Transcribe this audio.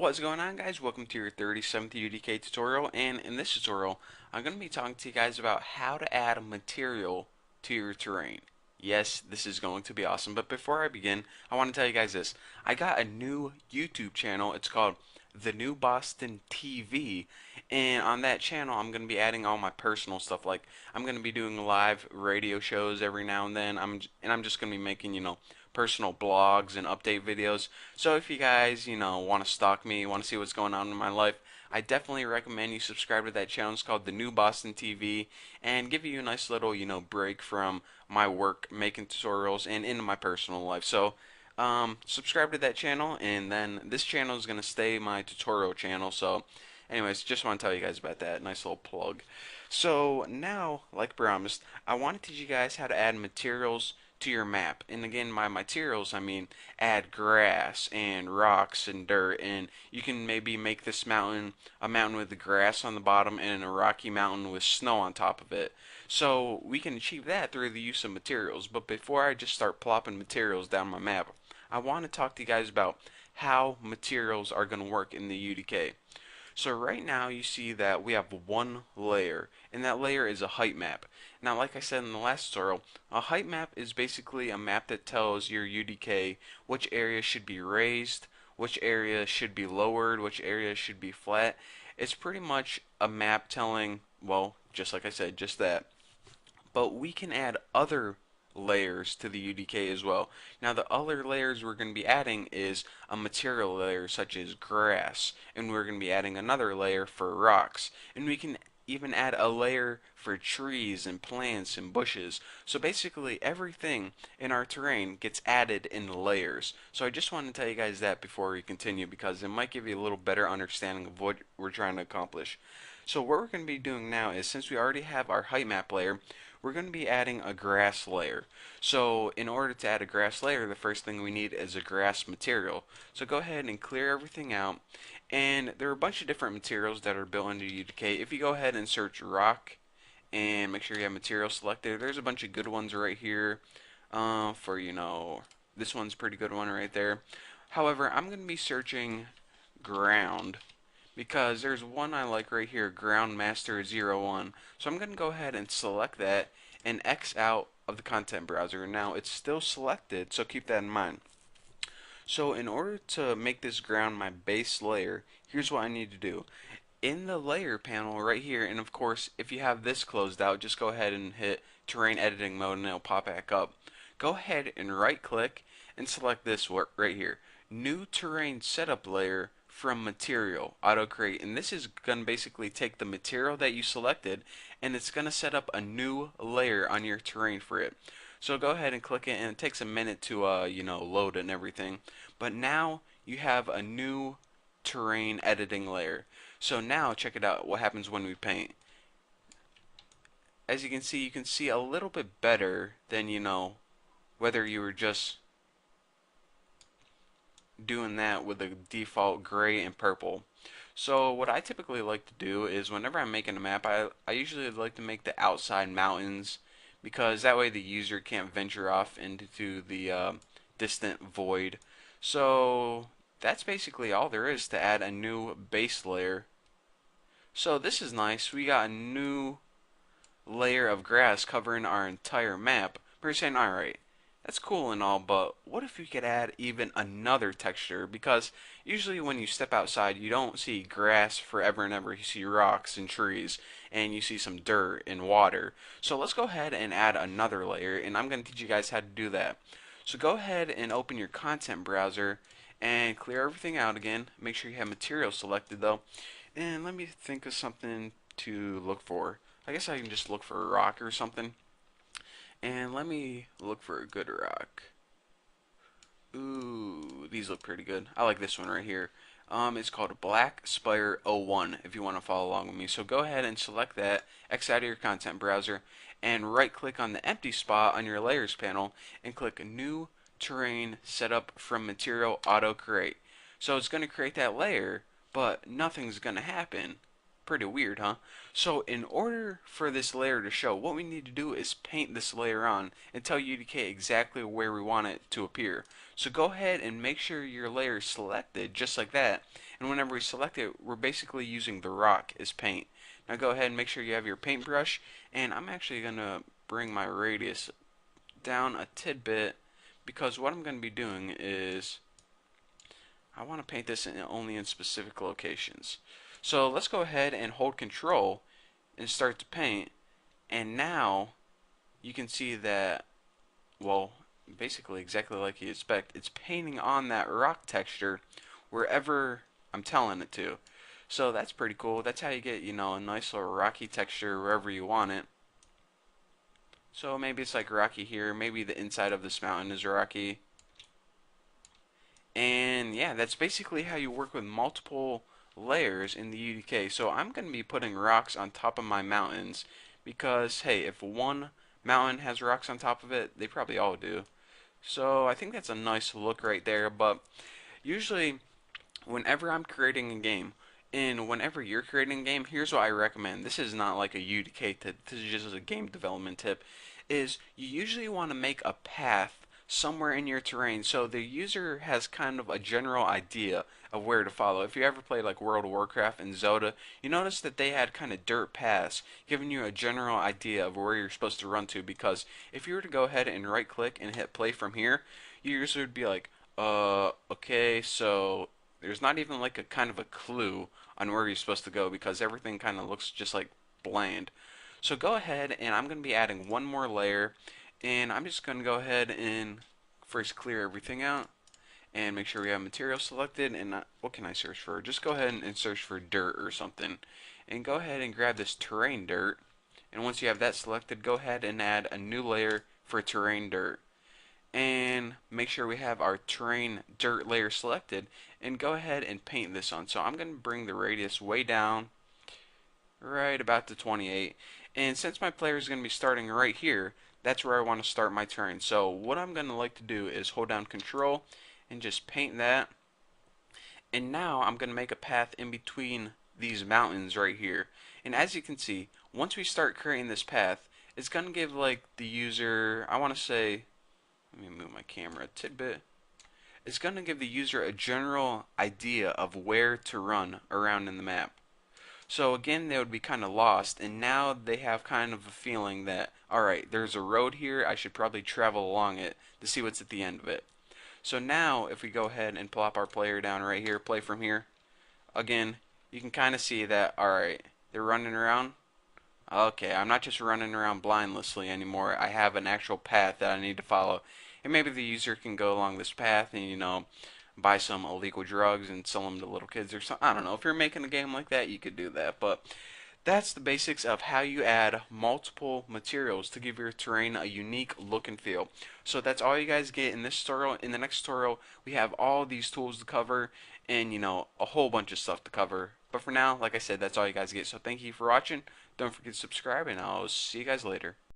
What's going on, guys? Welcome to your 37th UDK tutorial, and in this tutorial I'm going to be talking to you guys about how to add a material to your terrain. Yes, this is going to be awesome, but before I begin I want to tell you guys this. I got a new YouTube channel. It's called The New Boston TV, and on that channel I'm going to be adding all my personal stuff. Like, I'm going to be doing live radio shows every now and then. I'm just going to be making, personal blogs and update videos. So if you guys, want to stalk me, want to see what's going on in my life, I definitely recommend you subscribe to that channel. It's called The New Boston TV, and give you a nice little, break from my work making tutorials and into my personal life. So subscribe to that channel, and then this channel is going to stay my tutorial channel. So anyways, just want to tell you guys about that. Nice little plug. So now, like promised, I want to teach you guys how to add materials to your map. And again, my materials, I mean, add grass and rocks and dirt, and you can maybe make this mountain a mountain with the grass on the bottom and a rocky mountain with snow on top of it. So we can achieve that through the use of materials. But before I just start plopping materials down my map, I want to talk to you guys about how materials are going to work in the UDK. So right now you see that we have one layer, and that layer is a height map. Now, like I said in the last tutorial, a height map is basically a map that tells your UDK which area should be raised, which area should be lowered, which area should be flat. It's pretty much a map telling, well, just like I said, just that. But we can add other layers to the UDK as well. Now, the other layers we're going to be adding is a material layer such as grass, and we're going to be adding another layer for rocks, and we can even add a layer for trees and plants and bushes. So basically everything in our terrain gets added in layers. So I just want to tell you guys that before we continue, because it might give you a little better understanding of what we're trying to accomplish. So what we're going to be doing now is, since we already have our height map layer, we're going to be adding a grass layer. So in order to add a grass layer, the first thing we need is a grass material. So go ahead and clear everything out. And there are a bunch of different materials that are built into UDK. If you go ahead and search rock and make sure you have material selected, there's a bunch of good ones right here. For, this one's a pretty good one right there. However, I'm going to be searching ground, because there's one I like right here, Ground Master 01. So I'm going to go ahead and select that and X out of the content browser. Now, it's still selected, so keep that in mind. So in order to make this ground my base layer, here's what I need to do. In the layer panel right here, and of course if you have this closed out, just go ahead and hit terrain editing mode and it'll pop back up. Go ahead and right click and select this right here, new terrain setup layer from material auto create, and this is going to basically take the material that you selected and it's going to set up a new layer on your terrain for it. So go ahead and click it, and it takes a minute to load and everything, but now you have a new terrain editing layer. So now check it out, what happens when we paint. As you can see a little bit better than, whether you were just doing that with the default gray and purple. So what I typically like to do is, whenever I'm making a map, I usually like to make the outside mountains, because that way the user can't venture off into the distant void. So that's basically all there is to add a new base layer. So this is nice. We got a new layer of grass covering our entire map. We're saying, alright, that's cool and all, but what if we could add even another texture? Because usually when you step outside, you don't see grass forever and ever. You see rocks and trees, and you see some dirt and water. So let's go ahead and add another layer, and I'm going to teach you guys how to do that. So go ahead and open your content browser and clear everything out again. Make sure you have material selected though. And let me think of something to look for. I guess I can just look for a rock or something. And let me look for a good rock. Ooh, these look pretty good. I like this one right here. It's called Black Spire 01, if you want to follow along with me. So go ahead and select that, X out of your content browser, and right click on the empty spot on your layers panel and click New Terrain Setup from Material Auto Create. So it's going to create that layer, but nothing's going to happen Pretty weird, huh? So in order for this layer to show, what we need to do is paint this layer on and tell UDK exactly where we want it to appear. So go ahead and make sure your layer is selected just like that. And whenever we select it, we're basically using the rock as paint. Now go ahead and make sure you have your paintbrush, and I'm actually going to bring my radius down a tidbit because what I'm going to be doing is I want to paint this only in specific locations. So let's go ahead and hold control and start to paint, and now you can see that, well, basically exactly like you expect, it's painting on that rock texture wherever I'm telling it to. So that's pretty cool. That's how you get, a nice little rocky texture wherever you want it. So maybe it's like rocky here, maybe the inside of this mountain is rocky. And yeah, that's basically how you work with multiple layers in the UDK. So I'm going to be putting rocks on top of my mountains because, hey, if one mountain has rocks on top of it, they probably all do. So I think that's a nice look right there. But usually, whenever I'm creating a game, and whenever you're creating a game, here's what I recommend. This is not like a UDK tip, this is just a game development tip. Is you usually want to make a path somewhere in your terrain so the user has kind of a general idea of where to follow. If you ever played like World of Warcraft and Zelda, you notice that they had kind of dirt paths, giving you a general idea of where you're supposed to run to. Because if you were to go ahead and right click and hit play from here, your user would be like, okay, so there's not even like a kind of a clue on where you're supposed to go because everything kind of looks just like bland. So go ahead, and I'm going to be adding one more layer, and I'm just going to go ahead and first clear everything out and make sure we have material selected. And what can I search for? Just go ahead and search for dirt or something, and go ahead and grab this terrain dirt. And once you have that selected, go ahead and add a new layer for terrain dirt, and make sure we have our terrain dirt layer selected, and go ahead and paint this on. So I'm going to bring the radius way down, right about to 28. And since my player is going to be starting right here, that's where I want to start my terrain. So what I'm going to like to do is hold down control and just paint that. And now I'm going to make a path in between these mountains right here. And as you can see, once we start creating this path, it's going to give like the user, I want to say, let me move my camera a tidbit. It's going to give the user a general idea of where to run around in the map. So again, they would be kind of lost, and now they have kind of a feeling that, alright, there's a road here, I should probably travel along it to see what's at the end of it. So now, if we go ahead and plop our player down right here, play from here, again, you can kind of see that, alright, they're running around. Okay, I'm not just running around blindlessly anymore. I have an actual path that I need to follow. And maybe the user can go along this path and, buy some illegal drugs and sell them to little kids or something. I don't know. If you're making a game like that, you could do that. But that's the basics of how you add multiple materials to give your terrain a unique look and feel. So that's all you guys get in this tutorial. In the next tutorial, we have all these tools to cover and, a whole bunch of stuff to cover. But for now, like I said, that's all you guys get. So thank you for watching. Don't forget to subscribe, and I'll see you guys later.